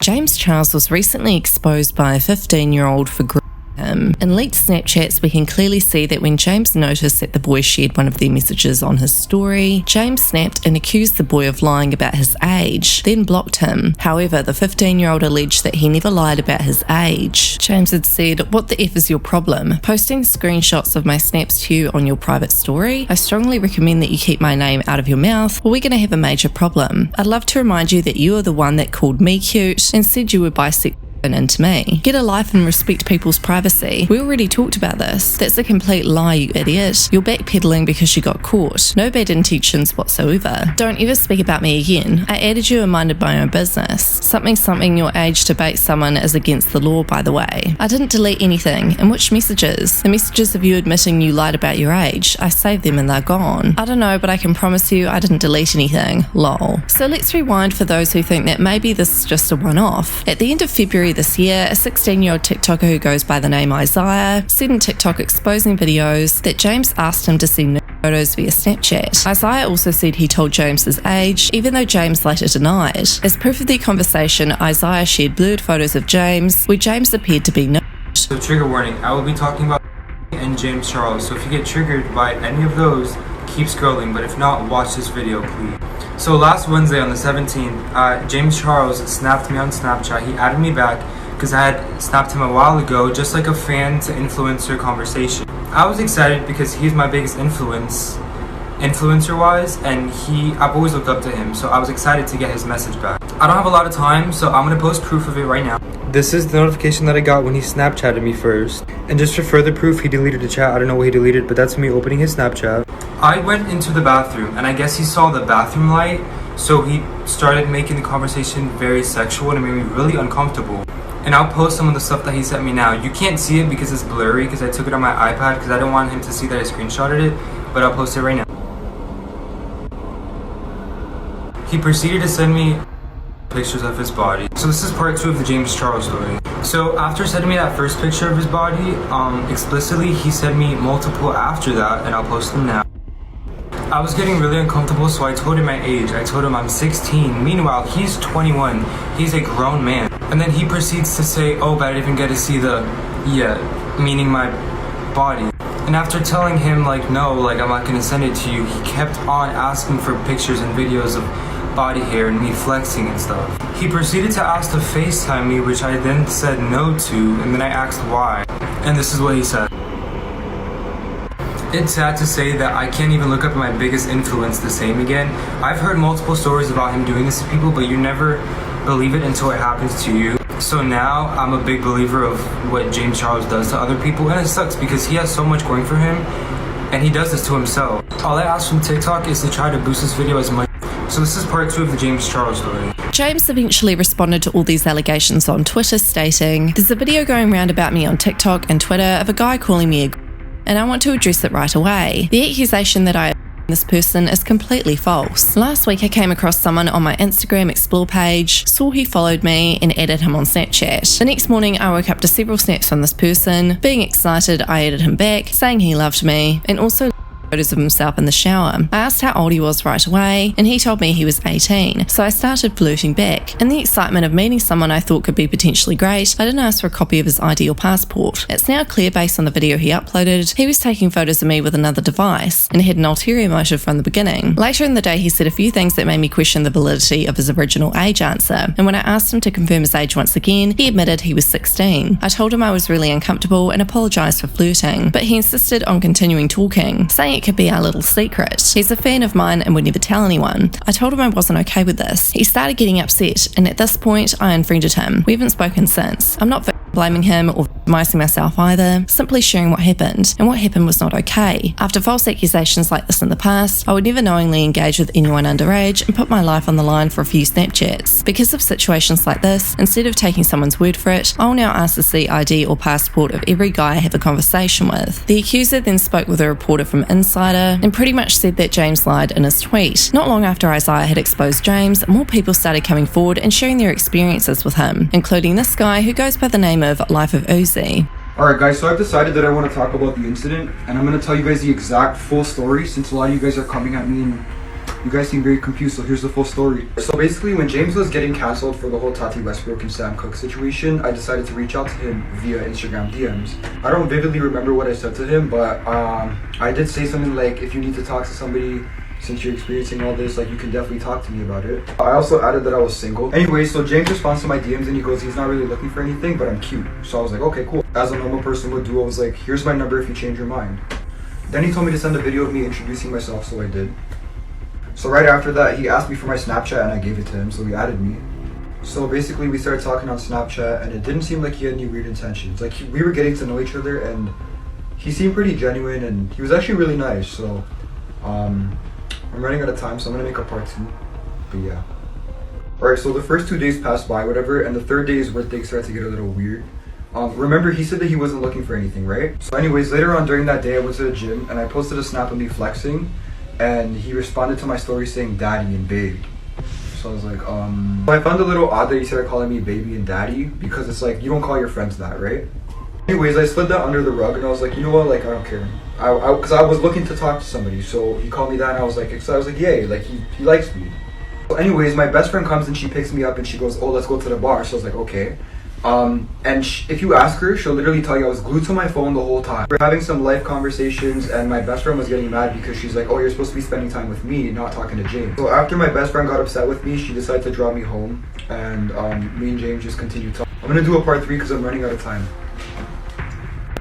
James Charles was recently exposed by a 15-year-old for grooming him. In leaked Snapchats, we can clearly see that when James noticed that the boy shared one of their messages on his story, James snapped and accused the boy of lying about his age, then blocked him. However, the 15-year-old alleged that he never lied about his age. James had said, "What the F is your problem? Posting screenshots of my snaps to you on your private story? I strongly recommend that you keep my name out of your mouth, or we're going to have a major problem. I'd love to remind you that you are the one that called me cute and said you were bisexual and into me. Get a life and respect people's privacy. We already talked about this. That's a complete lie, you idiot. You're backpedaling because you got caught. No bad intentions whatsoever. Don't ever speak about me again. I added you and minded my own business. Something your age to bait someone is against the law, by the way. I didn't delete anything. And which messages? The messages of you admitting you lied about your age. I saved them and they're gone. I don't know, but I can promise you I didn't delete anything. Lol." So let's rewind for those who think that maybe this is just a one-off. At the end of February this year, a 16-year-old TikToker who goes by the name Isaiah said in TikTok exposing videos that James asked him to send nude photos via Snapchat. Isaiah also said he told James his age, even though James later denied. As proof of their conversation, Isaiah shared blurred photos of James, where James appeared to be nude. So trigger warning, I will be talking about and James Charles, so if you get triggered by any of those, keep scrolling, but if not, watch this video, please. So last Wednesday on the 17th, James Charles snapped me on Snapchat. He added me back because I had snapped him a while ago, just like a fan to influencer conversation. I was excited because he's my biggest influencer-wise, and I've always looked up to him, so I was excited to get his message back. I don't have a lot of time, so I'm gonna post proof of it right now. This is the notification that I got when he Snapchatted me first. And just for further proof, he deleted the chat. I don't know what he deleted, but that's me opening his Snapchat. I went into the bathroom, and I guess he saw the bathroom light, so he started making the conversation very sexual, and it made me really uncomfortable. And I'll post some of the stuff that he sent me now. You can't see it because it's blurry, because I took it on my iPad, because I don't want him to see that I screenshotted it, but I'll post it right now. He proceeded to send me pictures of his body. So this is part 2 of the James Charles story. So after sending me that first picture of his body, explicitly, he sent me multiple after that, and I'll post them now. I was getting really uncomfortable, so I told him my age. I told him I'm 16. Meanwhile, he's 21. He's a grown man. And then he proceeds to say, "Oh, but I didn't even get to see meaning my body." And after telling him, no, I'm not gonna send it to you, he kept on asking for pictures and videos of body hair and me flexing and stuff. He proceeded to ask to FaceTime me, which I then said no to, and then I asked why. And this is what he said. It's sad to say that I can't even look up my biggest influence the same again. I've heard multiple stories about him doing this to people, but you never believe it until it happens to you. So now I'm a big believer of what James Charles does to other people, and it sucks because he has so much going for him, and he does this to himself. All I ask from TikTok is to try to boost this video as much. So this is part 2 of the James Charles story. James eventually responded to all these allegations on Twitter, stating, "There's a video going round about me on TikTok and Twitter of a guy calling me a and I want to address it right away. The accusation that I this person is completely false. Last week I came across someone on my Instagram Explore page, saw he followed me and added him on Snapchat. The next morning I woke up to several snaps from this person. Being excited, I added him back, saying he loved me, and also photos of himself in the shower. I asked how old he was right away, and he told me he was 18, so I started flirting back. In the excitement of meeting someone I thought could be potentially great, I didn't ask for a copy of his ID or passport. It's now clear based on the video he uploaded, he was taking photos of me with another device, and had an ulterior motive from the beginning. Later in the day he said a few things that made me question the validity of his original age answer, and when I asked him to confirm his age once again, he admitted he was 16. I told him I was really uncomfortable and apologised for flirting, but he insisted on continuing talking, saying it could be our little secret. He's a fan of mine and would never tell anyone. I told him I wasn't okay with this. He started getting upset, and at this point I unfriended him. We haven't spoken since. I'm not blaming him or victimizing myself either, simply sharing what happened, and what happened was not okay. After false accusations like this in the past, I would never knowingly engage with anyone underage and put my life on the line for a few Snapchats. Because of situations like this, instead of taking someone's word for it, I'll now ask to see ID or passport of every guy I have a conversation with. The accuser then spoke with a reporter from Insider and pretty much said that James lied in his tweet. Not long after Isaiah had exposed James, more people started coming forward and sharing their experiences with him, including this guy who goes by the name of Life of Uzi. Alright guys, so I've decided that I want to talk about the incident, and I'm going to tell you guys the exact full story since a lot of you guys are coming at me and You guys seem very confused, so here's the full story. So basically, when James was getting cancelled for the whole Tati Westbrook and Sam Cooke situation, I decided to reach out to him via Instagram DMs. I don't vividly remember what I said to him, but I did say something like, if you need to talk to somebody, since you're experiencing all this, like, you can definitely talk to me about it. I also added that I was single. Anyway, so James responds to my DMs and he goes, he's not really looking for anything, but I'm cute. So I was like, okay, cool. As a normal person would do, I was like, here's my number if you change your mind. Then he told me to send a video of me introducing myself, so I did. So right after that, he asked me for my Snapchat and I gave it to him, so he added me. So basically, we started talking on Snapchat and it didn't seem like he had any weird intentions. Like, we were getting to know each other and he seemed pretty genuine and he was actually really nice, so I'm running out of time, so I'm gonna make a part 2, but yeah. Alright, so the first 2 days passed by, whatever, and the third day is where things started to get a little weird. Remember, he said that he wasn't looking for anything, right? So anyways, later on during that day, I went to the gym, and I posted a snap of me flexing, and he responded to my story saying daddy and babe. So I was like, I found it a little odd that he started calling me baby and daddy, because it's like, you don't call your friends that, right? Anyways, I slid that under the rug and I was like, you know what, like, I don't care. Because I was looking to talk to somebody, so he called me that and I was like, yay, like, he likes me. So anyways, my best friend comes and she picks me up and she goes, oh, let's go to the bar. So I was like, okay. And if you ask her, she'll literally tell you I was glued to my phone the whole time. We're having some life conversations and my best friend was getting mad because she's like, oh, you're supposed to be spending time with me, not talking to James. So after my best friend got upset with me, she decided to drive me home and me and James just continued talking. I'm gonna do a part 3 because I'm running out of time.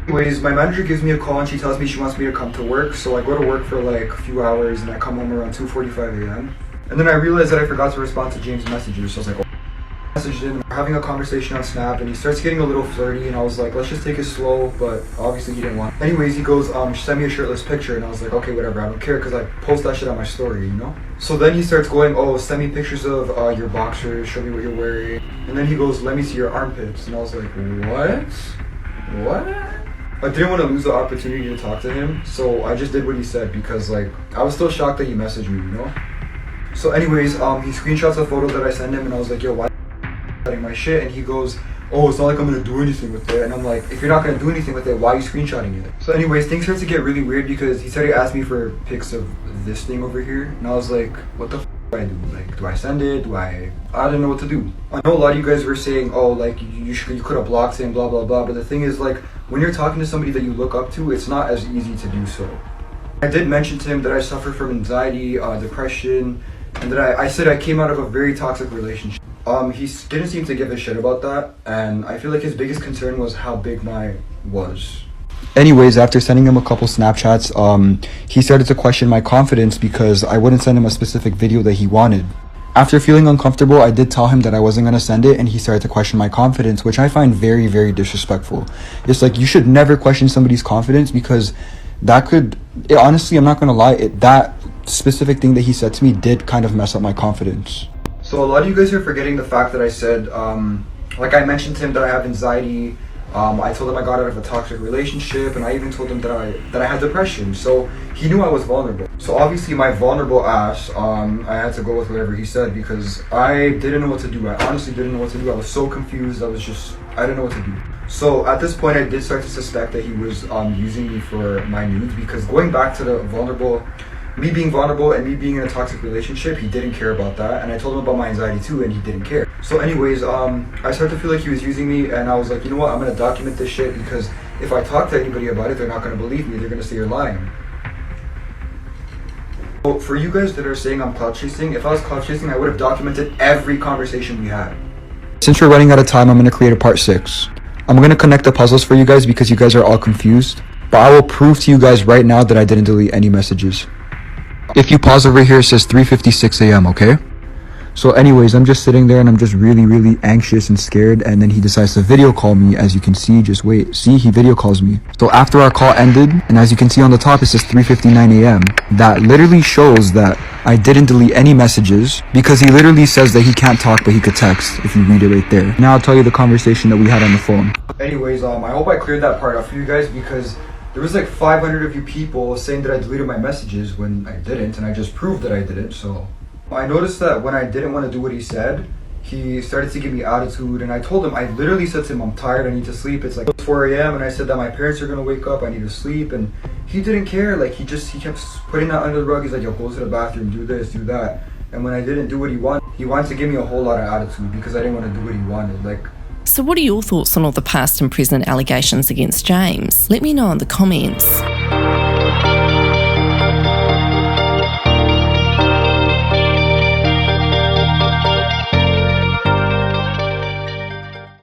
Anyways, my manager gives me a call and she tells me she wants me to come to work. So I go to work for like a few hours and I come home around 2:45 a.m. And then I realized that I forgot to respond to James' messages. So I was like, oh, I messaged him. We're having a conversation on Snap and he starts getting a little flirty and I was like, let's just take it slow, but obviously he didn't want it. Anyways, he goes, send me a shirtless picture and I was like, okay, whatever, I don't care because I post that shit on my story, you know? So then he starts going, oh, send me pictures of your boxers, show me what you're wearing. And then he goes, let me see your armpits. And I was like, what? I didn't want to lose the opportunity to talk to him, so I just did what he said because, like, I was still shocked that he messaged me, you know? So anyways, he screenshots a photo that I sent him and I was like, yo, why are you cutting my shit? And he goes, oh, it's not like I'm going to do anything with it. And I'm like, if you're not going to do anything with it, why are you screenshotting it? So anyways, things started to get really weird because he said he asked me for pics of this thing over here. And I was like, what the f*** do I do? Like, do I send it? I didn't know what to do. I know a lot of you guys were saying, oh, like, you could have blocked him, blah, blah, blah. But the thing is, like, when you're talking to somebody that you look up to, it's not as easy to do so. I did mention to him that I suffer from anxiety, depression, and that I said I came out of a very toxic relationship. He didn't seem to give a shit about that, and I feel like his biggest concern was how big mine was. Anyways, after sending him a couple Snapchats, he started to question my confidence because I wouldn't send him a specific video that he wanted. After feeling uncomfortable, I did tell him that I wasn't going to send it, and he started to question my confidence, which I find very, very disrespectful. It's like, you should never question somebody's confidence because that could, honestly, I'm not going to lie, that specific thing that he said to me did kind of mess up my confidence. So a lot of you guys are forgetting the fact that I said, like I mentioned to him that I have anxiety. I told him I got out of a toxic relationship, and I even told him that I had depression. So he knew I was vulnerable. So obviously my vulnerable ass, I had to go with whatever he said because I didn't know what to do. I honestly didn't know what to do. I was so confused. I didn't know what to do. So at this point, I did start to suspect that he was using me for my nudes because going back to the me being vulnerable and me being in a toxic relationship, he didn't care about that. And I told him about my anxiety too, and he didn't care. So anyways, I started to feel like he was using me, and I was like, you know what, I'm going to document this shit because if I talk to anybody about it, they're not going to believe me. They're going to say you're lying. So for you guys that are saying I'm clout chasing, if I was clout chasing, I would have documented every conversation we had. Since we're running out of time, I'm going to create a part 6. I'm going to connect the puzzles for you guys because you guys are all confused. But I will prove to you guys right now that I didn't delete any messages. If you pause over here, it says 3:56 a.m., okay? So anyways, I'm just sitting there and I'm just really, really anxious and scared. And then he decides to video call me. As you can see, just wait. See, he video calls me. So after our call ended, and as you can see on the top, it says 3:59 a.m. That literally shows that I didn't delete any messages because he literally says that he can't talk, but he could text if you read it right there. Now I'll tell you the conversation that we had on the phone. Anyways, I hope I cleared that part up for you guys because there was like 500 of you people saying that I deleted my messages when I didn't, and I just proved that I didn't, so. I noticed that when I didn't want to do what he said, he started to give me attitude, and I told him, I literally said to him, I'm tired, I need to sleep. It's like 4 a.m. and I said that my parents are gonna wake up, I need to sleep, and he didn't care. Like he kept putting that under the rug. He's like, yo, go to the bathroom, do this, do that. And when I didn't do what he wanted to give me a whole lot of attitude because I didn't want to do what he wanted. Like. So what are your thoughts on all the past and present allegations against James? Let me know in the comments.